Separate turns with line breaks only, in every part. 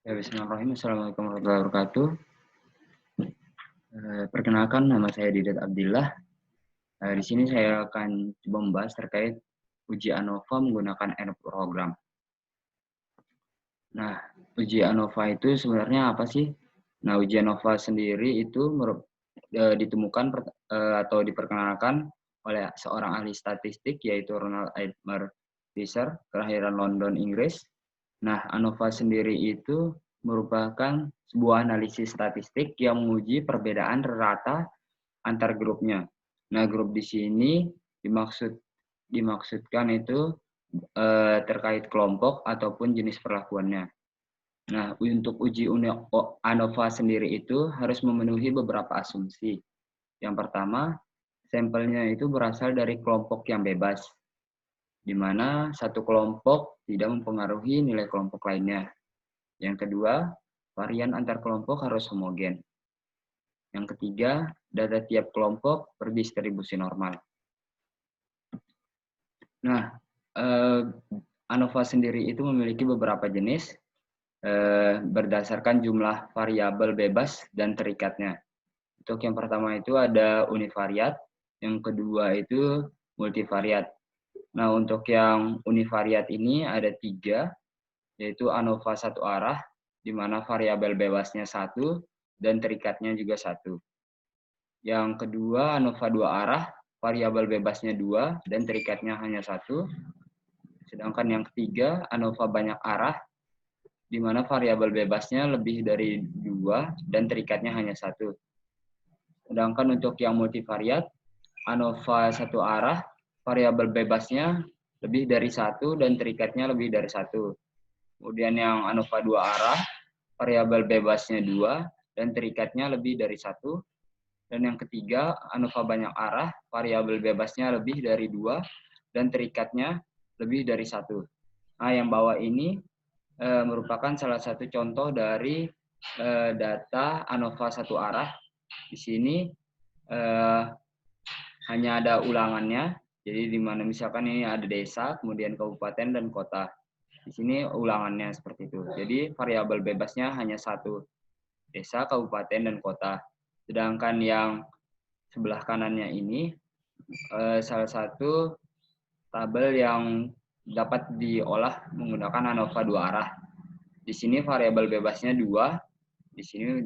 Ya, bismillahirrahmanirrahim. Assalamualaikum warahmatullahi wabarakatuh. Perkenalkan, nama saya Didat Abdillah. Di sini saya akan coba membahas terkait uji ANOVA menggunakan R program. Nah, uji ANOVA itu sebenarnya apa sih? Nah, uji ANOVA sendiri itu ditemukan atau diperkenalkan oleh seorang ahli statistik, yaitu Ronald Aitmer Fisher, kelahiran London, Inggris. Nah, ANOVA sendiri itu merupakan sebuah analisis statistik yang menguji perbedaan rata antar grupnya. Nah, grup di sini dimaksudkan itu terkait kelompok ataupun jenis perlakuannya. Nah, untuk uji ANOVA sendiri itu harus memenuhi beberapa asumsi. Yang pertama, sampelnya itu berasal dari kelompok yang bebas, di mana satu kelompok tidak mempengaruhi nilai kelompok lainnya. Yang kedua, varian antar kelompok harus homogen. Yang ketiga, data tiap kelompok berdistribusi normal. Nah, ANOVA sendiri itu memiliki beberapa jenis berdasarkan jumlah variabel bebas dan terikatnya. Untuk yang pertama itu ada univariat, yang kedua itu multivariat. Nah, untuk yang univariat ini ada 3, yaitu ANOVA satu arah, di mana variabel bebasnya 1 dan terikatnya juga 1. Yang kedua, ANOVA 2 arah, variabel bebasnya 2 dan terikatnya hanya 1. Sedangkan yang ketiga, ANOVA banyak arah, di mana variabel bebasnya lebih dari 2 dan terikatnya hanya 1. Sedangkan untuk yang multivariat, ANOVA satu arah, variabel bebasnya lebih dari 1 dan terikatnya lebih dari 1. Kemudian yang ANOVA 2 arah, variabel bebasnya 2 dan terikatnya lebih dari 1. Dan yang ketiga, ANOVA banyak arah, variabel bebasnya lebih dari 2 dan terikatnya lebih dari 1. Nah, yang bawah ini merupakan salah satu contoh dari data ANOVA satu arah. Di sini hanya ada ulangannya, jadi di mana misalkan ini ada desa, kemudian kabupaten dan kota. Di sini ulangannya seperti itu. Jadi variabel bebasnya hanya 1, desa, kabupaten, dan kota. Sedangkan yang sebelah kanannya ini salah satu tabel yang dapat diolah menggunakan ANOVA 2 arah. Di sini variabel bebasnya 2, di sini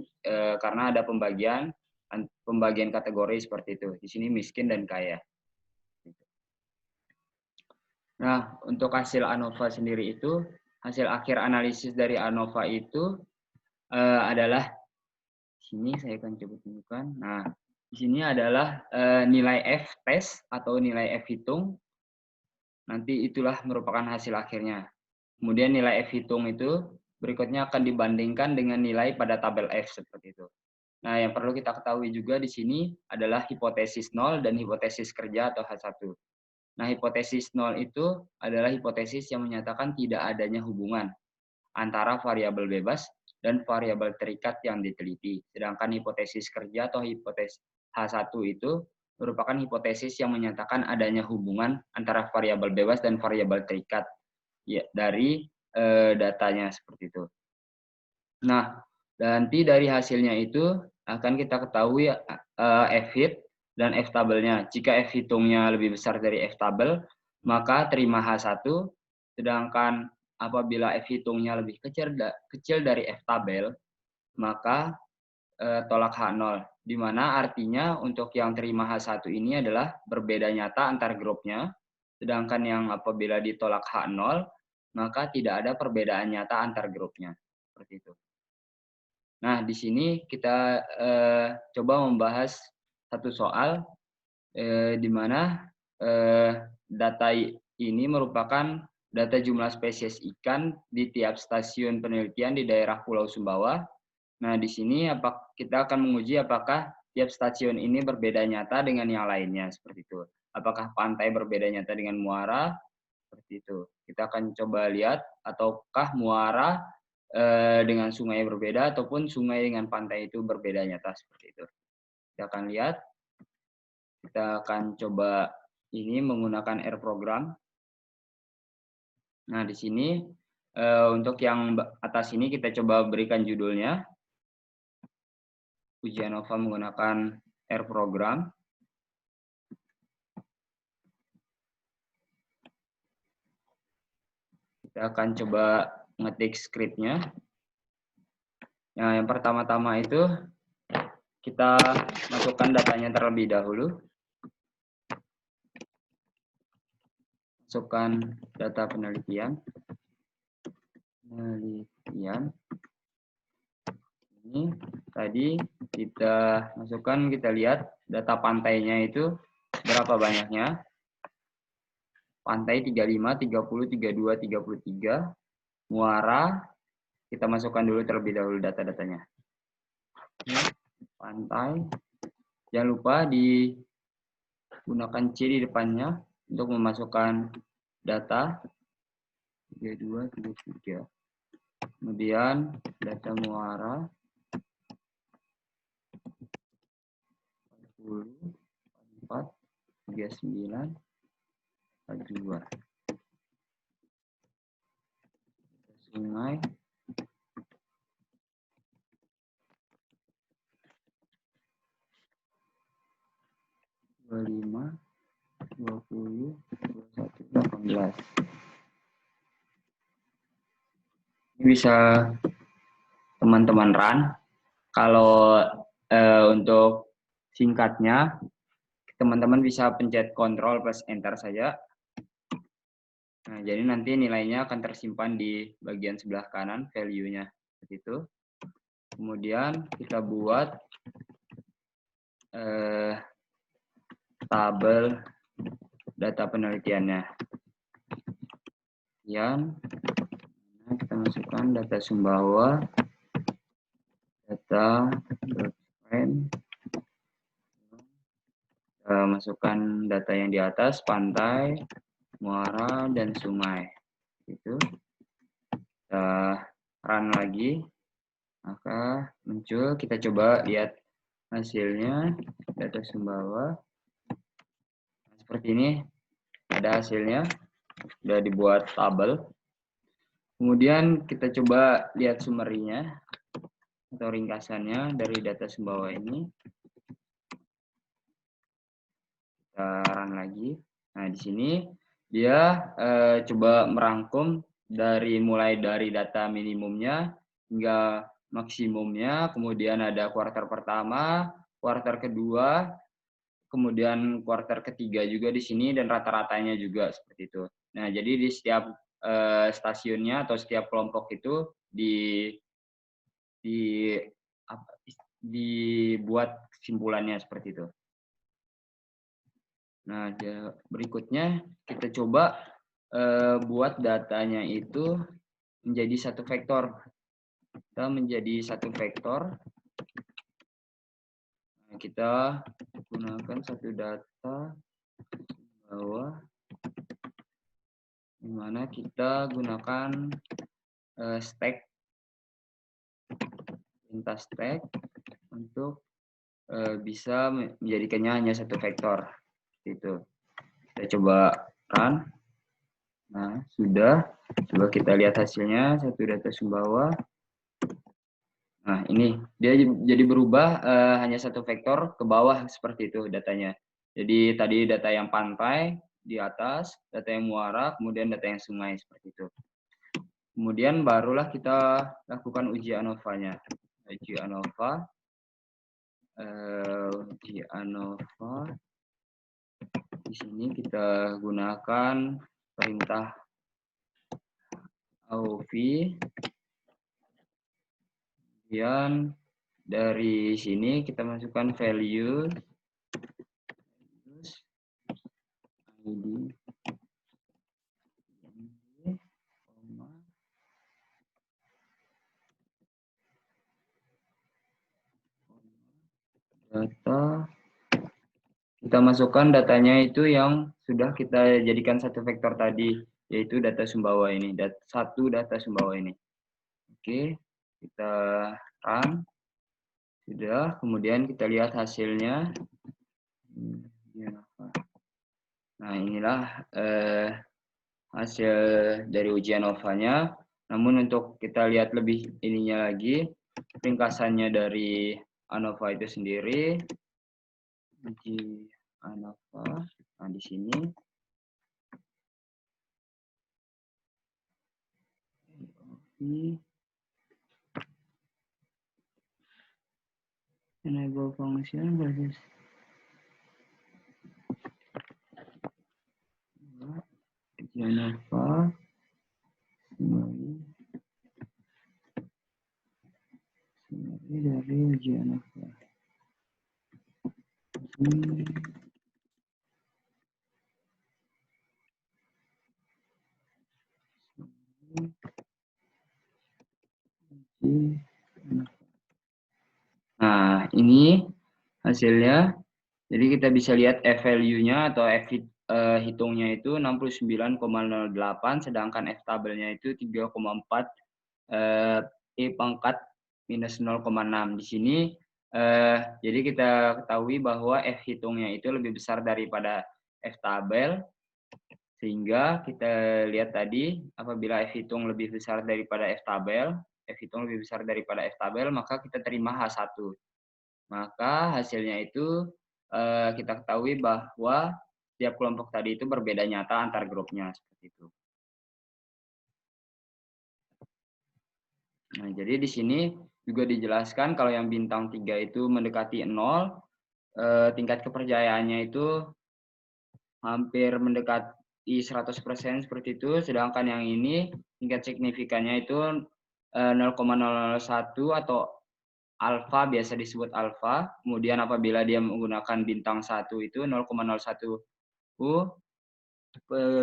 karena ada pembagian kategori seperti itu. Di sini miskin dan kaya. Nah, untuk hasil ANOVA sendiri itu, hasil akhir analisis dari ANOVA itu adalah, sini saya akan coba tunjukkan. Nah, di sini adalah nilai F tes atau nilai F hitung. Nanti itulah merupakan hasil akhirnya. Kemudian nilai F hitung itu berikutnya akan dibandingkan dengan nilai pada tabel F seperti itu. Nah, yang perlu kita ketahui juga di sini adalah hipotesis 0 dan hipotesis kerja atau H1. Nah, hipotesis 0 itu adalah hipotesis yang menyatakan tidak adanya hubungan antara variabel bebas dan variabel terikat yang diteliti. Sedangkan hipotesis kerja atau hipotesis H1 itu merupakan hipotesis yang menyatakan adanya hubungan antara variabel bebas dan variabel terikat ya, dari datanya seperti itu. Nah, nanti dari hasilnya itu akan kita ketahui F hit dan F tabelnya. Jika F hitungnya lebih besar dari F tabel, maka terima H1, sedangkan apabila F hitungnya lebih kecil dari F tabel, maka tolak H0, di mana artinya untuk yang terima H1 ini adalah berbeda nyata antar grupnya, sedangkan yang apabila ditolak H0, maka tidak ada perbedaan nyata antar grupnya. Seperti itu. Nah, di sini kita coba membahas satu soal di mana data ini merupakan data jumlah spesies ikan di tiap stasiun penelitian di daerah Pulau Sumbawa. Nah, di sini kita akan menguji apakah tiap stasiun ini berbeda nyata dengan yang lainnya, seperti itu. Apakah pantai berbeda nyata dengan muara, seperti itu. Kita akan coba lihat, ataukah muara dengan sungai berbeda, ataupun sungai dengan pantai itu berbeda nyata, seperti itu. Kita akan lihat. Kita akan coba ini menggunakan R program. Nah, di sini Untuk yang atas ini kita coba berikan judulnya. Uji ANOVA menggunakan R program. Kita akan coba ngetik skripnya. Nah, yang pertama-tama itu kita masukkan datanya terlebih dahulu. Masukkan data penelitian. Ini tadi kita masukkan, kita lihat data pantainya itu berapa banyaknya. Pantai 35, 30, 32, 33. Muara, kita masukkan dulu terlebih dahulu data-datanya. Pantai, jangan lupa digunakan C di depannya untuk memasukkan data 32, 33. Kemudian data muara 40, 4, 39, 42. Sungai 25, 20, 21, 18. Ini bisa teman-teman run. Kalau untuk singkatnya, teman-teman bisa pencet Ctrl plus Enter saja. Nah, jadi nanti nilainya akan tersimpan di bagian sebelah kanan, value-nya seperti itu. Kemudian kita buat tabel data penelitiannya. Kemudian kita masukkan data Sumbawa, data document, masukkan data yang di atas, pantai, muara, dan sungai. Itu kita run lagi, maka muncul. Kita coba lihat hasilnya, data Sumbawa. Seperti ini, ada hasilnya, sudah dibuat tabel. Kemudian kita coba lihat summary-nya atau ringkasannya dari data Sumbawa ini. Kita run lagi. Nah, di sini dia coba merangkum mulai dari data minimumnya hingga maksimumnya, kemudian ada kuartal pertama, kuartal kedua, kemudian kuartal ketiga juga di sini, dan rata-ratanya juga seperti itu. Nah, jadi di setiap stasiunnya atau setiap kelompok itu dibuat kesimpulannya seperti itu. Nah, berikutnya kita coba buat datanya itu menjadi satu vektor. Kita menjadi satu vektor. Nah, kita gunakan satu data bawah, di mana kita gunakan stack, perintah stack untuk bisa menjadikannya hanya satu vektor. Itu kita coba run. Nah, sudah. Coba kita lihat hasilnya, satu data Sumbawa. Nah, ini dia jadi berubah hanya satu vektor ke bawah seperti itu datanya. Jadi tadi data yang pantai di atas, data yang muara, kemudian data yang sungai seperti itu. Kemudian barulah kita lakukan uji ANOVA-nya. Uji ANOVA. Uji ANOVA. Di sini kita gunakan perintah AOV. Kemudian dari sini kita masukkan value ID data. Kita masukkan datanya itu yang sudah kita jadikan satu vektor tadi, yaitu data Sumbawa ini, satu data Sumbawa ini. Oke, kita run. Sudah, kemudian kita lihat hasilnya. Nah, inilah hasil dari uji ANOVA-nya. Namun untuk kita lihat lebih ininya lagi, ringkasannya dari ANOVA itu sendiri, uji ANOVA, nah di sini enable function basis uji ANOVA dari uji ANOVA. Nah, ini hasilnya. Jadi kita bisa lihat F value-nya atau F hitungnya itu 69,08, sedangkan F tabelnya itu 3,4 E pangkat minus 0,6. Di sini jadi kita ketahui bahwa F hitungnya itu lebih besar daripada F tabel, sehingga kita lihat tadi apabila F hitung lebih besar daripada F tabel, maka kita terima H1. Maka hasilnya itu kita ketahui bahwa tiap kelompok tadi itu berbeda nyata antar grupnya, seperti itu. Nah, jadi di sini juga dijelaskan kalau yang bintang 3 itu mendekati 0, tingkat kepercayaannya itu hampir mendekati 100% seperti itu, sedangkan yang ini tingkat signifikannya itu 0,001 atau alfa, biasa disebut alfa. Kemudian apabila dia menggunakan bintang 1 itu 0,01.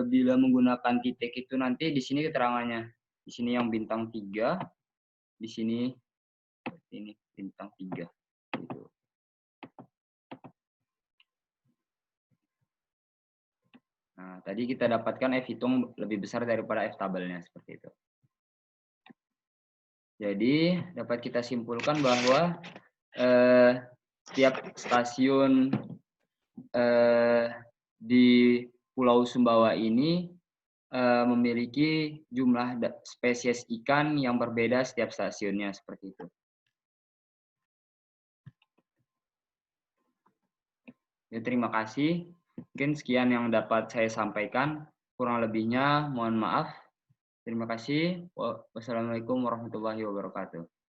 Bila menggunakan titik itu nanti di sini keterangannya. Di sini yang bintang 3, di sini ini bintang 3. Gitu. Nah, tadi kita dapatkan F hitung lebih besar daripada F tabelnya, seperti itu. Jadi dapat kita simpulkan bahwa setiap stasiun di Pulau Sumbawa ini memiliki jumlah spesies ikan yang berbeda setiap stasiunnya, seperti itu. Ya, terima kasih. Mungkin sekian yang dapat saya sampaikan. Kurang lebihnya mohon maaf. Terima kasih. Wassalamualaikum warahmatullahi wabarakatuh.